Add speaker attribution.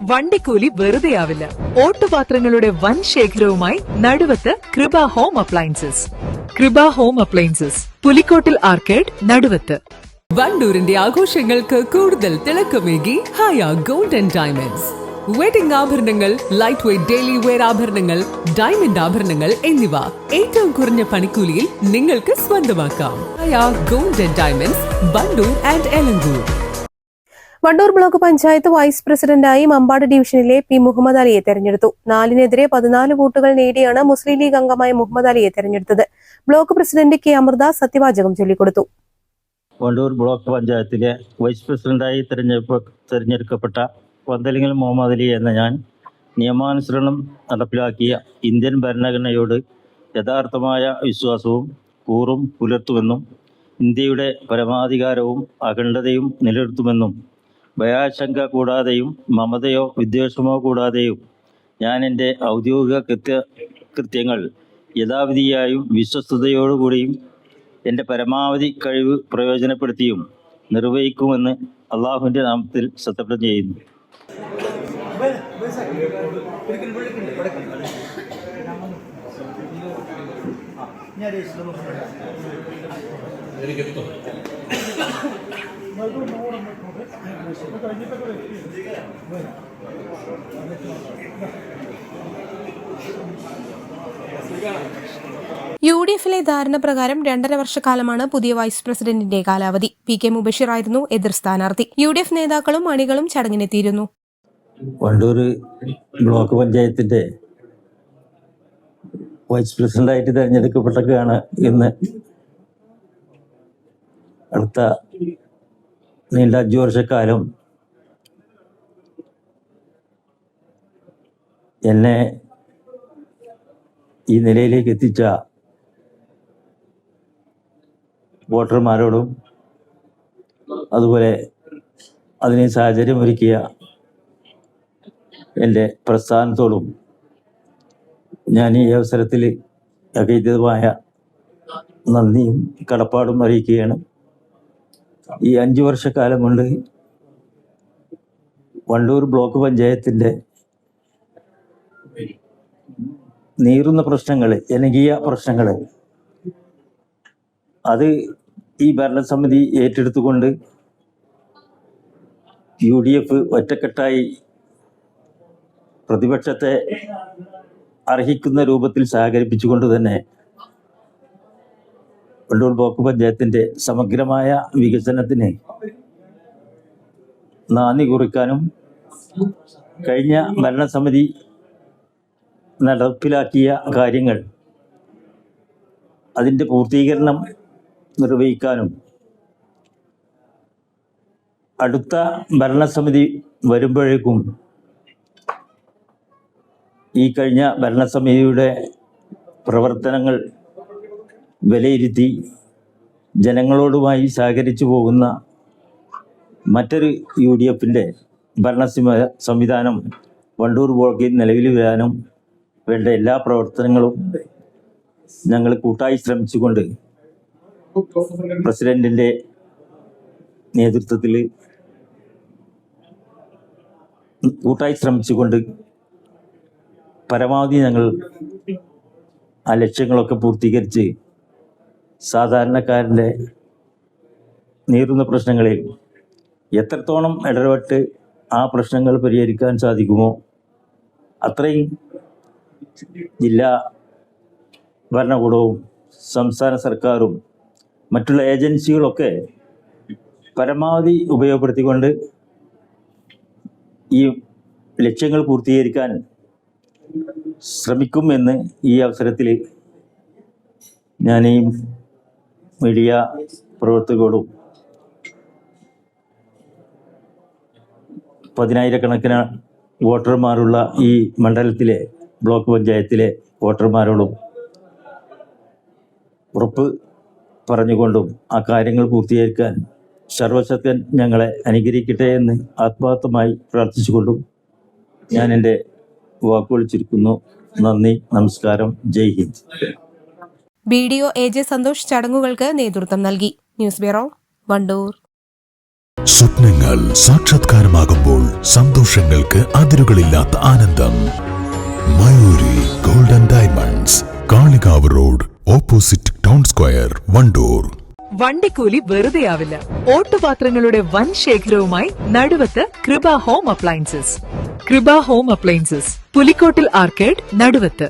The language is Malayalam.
Speaker 1: വണ്ടിക്കൂലി വെറുതെയാവില്ല. ഓട്ടുപാത്രങ്ങളുടെ വൻ ശേഖരവുമായി Naduvath Krupa home appliances. Krupa home appliances, Pulikkottil arcade, Naduvath.
Speaker 2: വണ്ടൂരിന്റെ ആഘോഷങ്ങൾക്ക് കൂടുതൽ തിളക്കമേകി Haya gold and diamonds. Wedding ആഭരണങ്ങൾ, ലൈറ്റ് വെയ്റ്റ് ഡെയിലി വെയർ ആഭരണങ്ങൾ, ഡയമണ്ട് ആഭരണങ്ങൾ എന്നിവ ഏറ്റവും കുറഞ്ഞ പണിക്കൂലിയിൽ നിങ്ങൾക്ക് സ്വന്തമാക്കാം. Haya gold and diamonds, Wandoor and Elankur.
Speaker 3: Wandoor block panchayat vice പ്രസിഡന്റായി മമ്പാട് ഡിവിഷനിലെ പി മുഹമ്മദ് അലിയെ തെരഞ്ഞെടുത്തു. 4-നെതിരെ 14 വോട്ടുകൾ നേടിയാണ് മുസ്ലിം ലീഗ് അംഗമായ മുഹമ്മദ് അലിയെ തെരഞ്ഞെടുത്തത്. ബ്ലോക്ക് പ്രസിഡന്റ് കെ അമൃത സത്യവാചകം ചൊല്ലിക്കൊടുത്തു.
Speaker 4: വണ്ടൂർ ബ്ലോക്ക് പഞ്ചായത്തിലെ വൈസ് പ്രസിഡന്റായി തെരഞ്ഞെടുക്കപ്പെട്ട പന്തലിങ്ങൽ മുഹമ്മദ് അലി എന്ന ഞാൻ നിയമാനുസരണം നടപ്പിലാക്കിയ ഇന്ത്യൻ ഭരണഘടനയോട് യഥാർത്ഥമായ വിശ്വാസവും കൂറും പുലർത്തുമെന്നും ഇന്ത്യയുടെ പരമാധികാരവും അഖണ്ഡതയും നിലനിർത്തുമെന്നും ഭയാശങ്ക കൂടാതെയും മമതയോ വിദ്വേഷമോ കൂടാതെയും ഞാൻ എൻ്റെ ഔദ്യോഗിക കൃത്യങ്ങൾ യഥാവിധിയായും വിശ്വസ്തയോടുകൂടിയും എൻ്റെ പരമാവധി കഴിവ് പ്രയോജനപ്പെടുത്തിയും നിർവഹിക്കുമെന്ന് അള്ളാഹുവിൻ്റെ നാമത്തിൽ സത്യപ്രതിജ്ഞ ചെയ്യുന്നു.
Speaker 3: UDF-ലെ ധാരണ പ്രകാരം 2.5 വർഷക്കാലമാണ് പുതിയ വൈസ് പ്രസിഡന്റിന്റെ കാലാവധി. PK മുബഷിർ ആയിരുന്നു എതിർ സ്ഥാനാർത്ഥി. UDF നേതാക്കളും അണികളും ചടങ്ങിനെത്തിയിരുന്നു.
Speaker 4: വണ്ടൂർ ബ്ലോക്ക് പഞ്ചായത്തിന്റെ വൈസ് പ്രസിഡന്റായിട്ട് തെരഞ്ഞെടുക്കപ്പെട്ടൊക്കെയാണ് ഇന്ന്. അടുത്ത നീണ്ട 5 വർഷക്കാലം എന്നെ ഈ നിലയിലേക്ക് എത്തിച്ച വോട്ടർമാരോടും അതുപോലെ അതിന് സാഹചര്യമൊരുക്കിയ എൻ്റെ പ്രസ്ഥാനത്തോടും ഞാൻ ഈ അവസരത്തിൽ അഗൈതമായ നന്ദിയും കടപ്പാടും അറിയിക്കുകയാണ്. ഈ 5 വർഷക്കാലം കൊണ്ട് വണ്ടൂർ ബ്ലോക്ക് പഞ്ചായത്തിൻ്റെ നീറുന്ന പ്രശ്നങ്ങൾ, ജനകീയ പ്രശ്നങ്ങൾ, അത് ഈ ഭരണസമിതി ഏറ്റെടുത്തുകൊണ്ട് UDF ഒറ്റക്കെട്ടായി പ്രതിപക്ഷത്തെ അർഹിക്കുന്ന രൂപത്തിൽ സഹകരിപ്പിച്ചുകൊണ്ട് തന്നെ വണ്ടൂർ ബ്ലോക്ക് പഞ്ചായത്തിൻ്റെ സമഗ്രമായ വികസനത്തിന് നാന്ദി കുറിക്കാനും കഴിഞ്ഞ ഭരണസമിതി നടപ്പിലാക്കിയ കാര്യങ്ങൾ അതിൻ്റെ പൂർത്തീകരണം നിർവഹിക്കാനും അടുത്ത ഭരണസമിതി വരുമ്പോഴേക്കും ഈ കഴിഞ്ഞ ഭരണസമിതിയുടെ പ്രവർത്തനങ്ങൾ വിലയിരുത്തി ജനങ്ങളോടുമായി സഹകരിച്ചു പോകുന്ന മറ്റൊരു UDF-ൻ്റെ ഭരണ സംവിധാനം വണ്ടൂർ ബ്ലോക്കിൽ നിലവിൽ വരാനും വേണ്ട എല്ലാ പ്രവർത്തനങ്ങളും ഞങ്ങൾ കൂട്ടായി ശ്രമിച്ചുകൊണ്ട് പ്രസിഡന്റിൻ്റെ നേതൃത്വത്തിൽ കൂട്ടായി ശ്രമിച്ചുകൊണ്ട് പരമാവധി ഞങ്ങൾ ആ ലക്ഷ്യങ്ങളൊക്കെ പൂർത്തീകരിച്ച് സാധാരണക്കാരൻ്റെ നീറുന്ന പ്രശ്നങ്ങളിൽ എത്രത്തോളം ഇടപെട്ട് ആ പ്രശ്നങ്ങൾ പരിഹരിക്കാൻ സാധിക്കുമോ അത്രയും ജില്ലാ ഭരണകൂടവും സംസ്ഥാന സർക്കാരും മറ്റുള്ള ഏജൻസികളൊക്കെ പരമാവധി ഉപയോഗപ്പെടുത്തിക്കൊണ്ട് ഈ ലക്ഷ്യങ്ങൾ പൂർത്തീകരിക്കാൻ ശ്രമിക്കുമെന്ന് ഈ അവസരത്തിൽ ഞാൻ ഈ മീഡിയ പ്രവർത്തകരോടും 10,000-കണക്കിന് വോട്ടർമാരുള്ള ഈ മണ്ഡലത്തിലെ ബ്ലോക്ക് പഞ്ചായത്തിലെ വോട്ടർമാരോടും ഉറപ്പ് പറഞ്ഞുകൊണ്ടും ആ കാര്യങ്ങൾ പൂർത്തീകരിക്കാൻ സർവശക്തൻ ഞങ്ങളെ അനുഗ്രഹിക്കട്ടെ എന്ന് ആത്മാർത്ഥമായി പ്രാർത്ഥിച്ചുകൊണ്ടും ഞാൻ എൻ്റെ വാക്കുകൾ ചുരുക്കുന്നു. നന്ദി, നമസ്കാരം, ജയ് ഹിന്ദ്.
Speaker 3: BDO AJ സന്തോഷ് ചടങ്ങുകൾക്ക് നേതൃത്വം നൽകി. News bureau, Wandoor.
Speaker 5: സ്വപ്നങ്ങൾ സാക്ഷാത്കാരമാകുമ്പോൾ സന്തോഷങ്ങൾക്ക് അതിരുകളില്ലാത്ത ആനന്ദം. Mayuri golden diamonds, Kalikavu road, opposite town square, Wandoor.
Speaker 1: വണ്ടിക്കൂലി വെറുതെയാവില്ല. ഓട്ടുപാത്രങ്ങളുടെ വൻ ശേഖരവുമായി Naduvath Krupa home appliances. Krupa home appliances, Pulikkottil arcade, നടുവത്ത്.